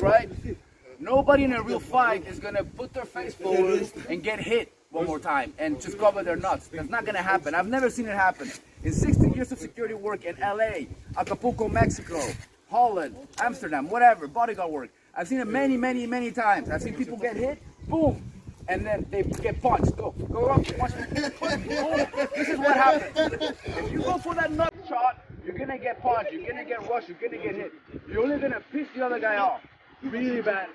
this, right? Nobody in a real fight is gonna put their face forward and get hit one more time and just cover their nuts. That's not gonna happen. I've never seen it happen. In 16 years of security work in LA, Acapulco, Mexico, Holland, Amsterdam, whatever, bodyguard work, I've seen it many, many, many times. I've seen people get hit, boom, and then they get punched. Go up, punch me. Boom. This is what happens. If you go for that nut shot, you're gonna get punched, you're gonna get rushed, you're gonna get hit. You're only gonna piss the other guy off really badly.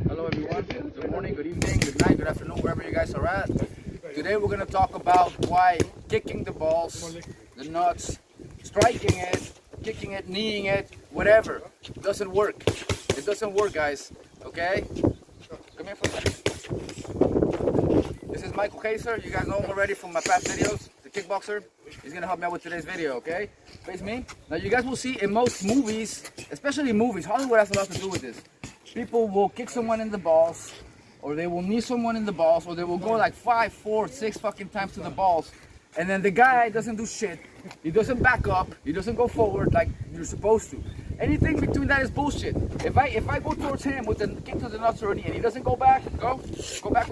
Hello everyone, good morning, good evening, good night, good afternoon, wherever you guys are at. Today we're going to talk about why kicking the balls, the nuts, striking it, kicking it, kneeing it, whatever, doesn't work. It doesn't work, guys, okay? Come here for a second. This is Michael Kaiser. You guys know him already from my past videos, the kickboxer. He's going to help me out with today's video, okay? Face me. Now you guys will see in most movies, especially movies, Hollywood has a lot to do with this. People will kick someone in the balls, or they will knee someone in the balls, or they will go like 5, 4, 6 fucking times to the balls, and then the guy doesn't do shit. He doesn't back up. He doesn't go forward like you're supposed to. Anything between that is bullshit. If I go towards him with the kick to the nuts or knee, and he doesn't go back, go back,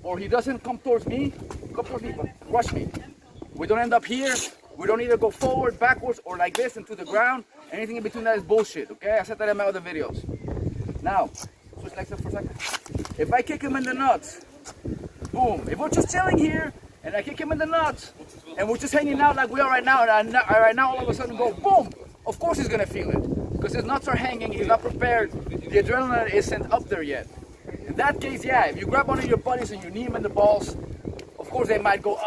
or he doesn't come towards me, but rush me. We don't end up here. We don't either go forward, backwards, or like this into the ground. Anything in between that is bullshit, okay? I said that in my other videos. Now, switch legs up for a second. If I kick him in the nuts, boom. If we're just chilling here, and I kick him in the nuts, and we're just hanging out like we are right now, and right now all of a sudden go boom, of course he's gonna feel it. Because his nuts are hanging, he's not prepared, the adrenaline isn't up there yet. In that case, yeah, if you grab one of your buddies and you knee him in the balls, of course they might go,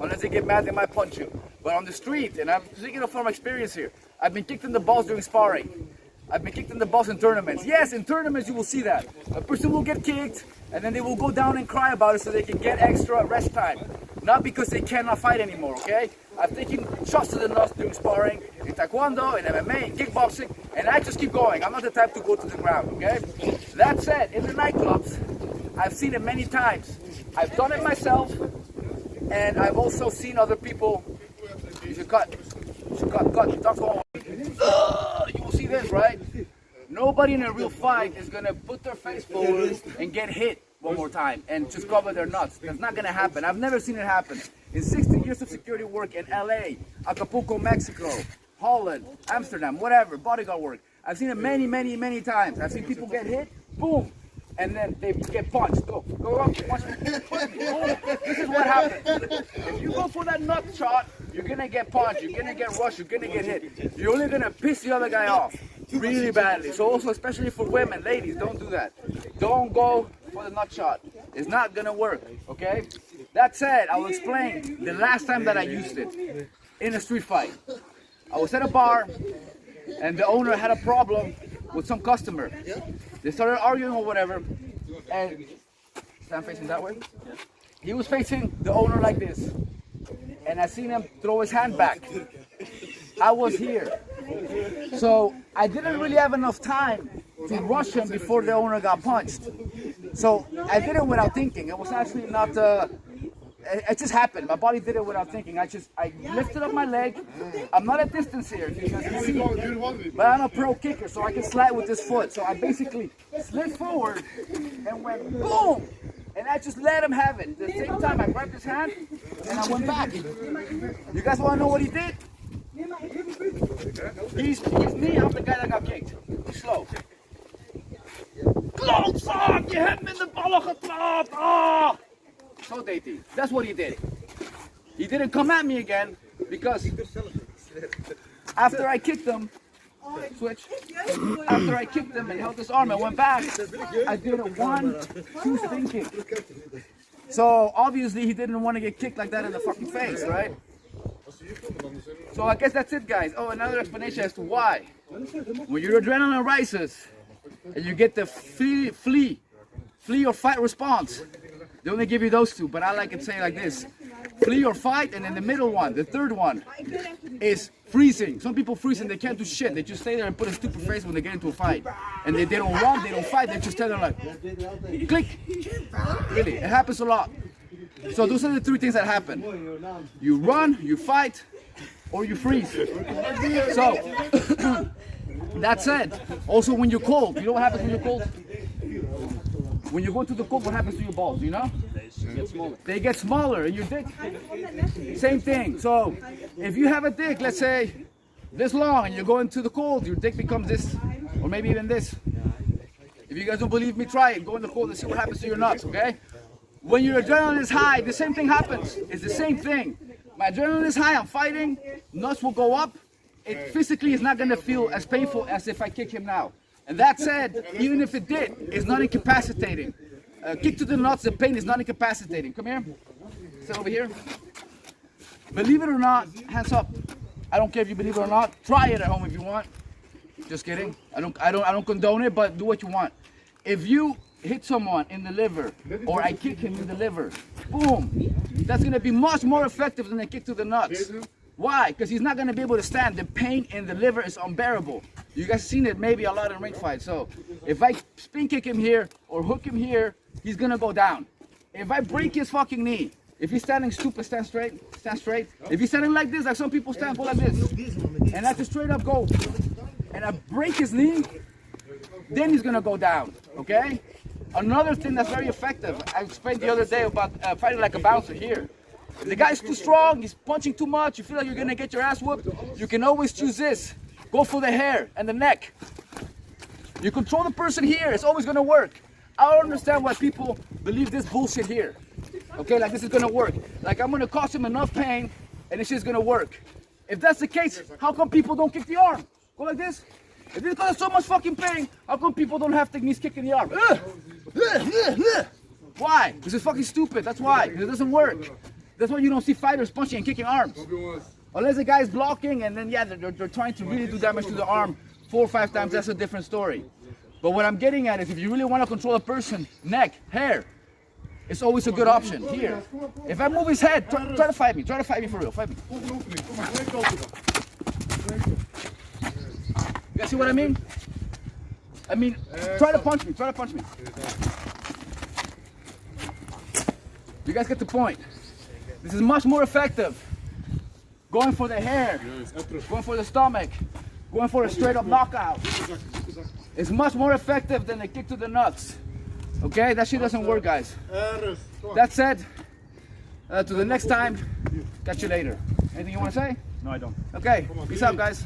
unless they get mad, they might punch you. But on the street, and I'm speaking from experience here, I've been kicked in the balls during sparring. I've been kicked in the balls in tournaments. Yes, in tournaments you will see that. A person will get kicked, and then they will go down and cry about it so they can get extra rest time. Not because they cannot fight anymore, okay? I've taken shots to the nuts during sparring, in taekwondo, in MMA, in kickboxing, and I just keep going. I'm not the type to go to the ground, okay? That said, in the nightclubs, I've seen it many times. I've done it myself, and I've also seen other people. You should cut. That's all. You will see this, right? Nobody in a real fight is gonna put their face forward and get hit one more time and just cover their nuts. That's not gonna happen. I've never seen it happen. In 16 years of security work in LA, Acapulco, Mexico, Holland, Amsterdam, whatever, bodyguard work, I've seen it many, many, many times. I've seen people get hit, boom, and then they get punched. Go up, punch me. Boom. This is what happens. If you go for that nut shot, you're gonna get punched, you're gonna get rushed, you're gonna get hit. You're only gonna piss the other guy off really badly. So also, especially for women, ladies, don't do that. Don't go for the nut shot. It's not gonna work, okay? That said, I will explain the last time that I used it in a street fight. I was at a bar, and the owner had a problem with some customer. They started arguing or whatever, and stand facing that way. He was facing the owner like this, and I seen him throw his hand back. I was here, so I didn't really have enough time to rush him before the owner got punched. So I did it without thinking. It was actually not. It just happened. My body did it without thinking. I lifted up my leg. I'm not at distance here because you see, but I'm a pro kicker, so I can slide with this foot. So I basically slid forward and went boom, and I just let him have it. At the same time, I grabbed his hand and I went back. You guys want to know what he did? He's me. I'm the guy that got kicked. He's slow. klootzak, je hebt me in de ballen getrapt. Ah. So dainty. That's what he did. He didn't come at me again because after I kicked him, switch. After I kicked him and held his arm and went back, I did a 1-2 spin kick. So obviously he didn't want to get kicked like that in the fucking face, right? So I guess that's it, guys. Oh, another explanation as to why. When your adrenaline rises and you get the flee or fight response, they only give you those two, but I like it saying like this. Flee or fight, and then the middle one, the third one, is freezing. Some people freeze and they can't do shit. They just stay there and put a stupid face when they get into a fight. And they don't run, they don't fight, they just stand there like, click. Really, it happens a lot. So those are the three things that happen. You run, you fight, or you freeze. So, that said, also when you're cold, you know what happens when you're cold? When you go to the cold, what happens to your balls, you know? They get smaller, and your dick, same thing. So, if you have a dick, let's say, this long, and you go into the cold, your dick becomes this, or maybe even this. If you guys don't believe me, try it. Go in the cold and see what happens to your nuts, okay? When your adrenaline is high, the same thing happens. It's the same thing. My adrenaline is high, I'm fighting, nuts will go up. It physically is not gonna feel as painful as if I kick him now. And that said, even if it did, it's not incapacitating. Kick to the nuts, the pain is not incapacitating. Come here. Sit over here. Believe it or not, hands up. I don't care if you believe it or not. Try it at home if you want. Just kidding. I don't condone it, but do what you want. If you hit someone in the liver, or I kick him in the liver, boom, that's gonna be much more effective than a kick to the nuts. Why? Because he's not gonna be able to stand. The pain in the liver is unbearable. You guys seen it maybe a lot in ring fights. So if I spin kick him here or hook him here, he's gonna go down. If I break his fucking knee, if he's standing stupid, stand straight, stand straight. If he's standing like this, like some people stand, go like this, and I just straight up go, and I break his knee, then he's gonna go down, okay? Another thing that's very effective, I explained the other day about fighting like a bouncer here. If the guy's too strong, he's punching too much, you feel like you're gonna get your ass whooped, you can always choose this. Go for the hair and the neck. You control the person here, it's always gonna work. I don't understand why people believe this bullshit here. Okay, like this is gonna work. Like I'm gonna cause him enough pain and this shit's gonna work. If that's the case, how come people don't kick the arm? Go like this. If this causes so much fucking pain, how come people don't have techniques kicking the arm? Why? Because it's fucking stupid, that's why. Because it doesn't work. That's why you don't see fighters punching and kicking arms. Unless the guy's blocking and then yeah, they're trying to really do damage to the arm 4 or 5 times, that's a different story. But what I'm getting at is if you really want to control a person, neck, hair, it's always a good option. Here, if I move his head, try to fight me. Try to fight me for real. Fight me. You guys see what I mean? I mean, try to punch me. Try to punch me. You guys get the point. This is much more effective. Going for the hair, going for the stomach, going for a straight up knockout. It's much more effective than a kick to the nuts. Okay, that shit doesn't work, guys. That said, to the next time, catch you later. Anything you want to say? No, I don't. Okay, peace out, guys.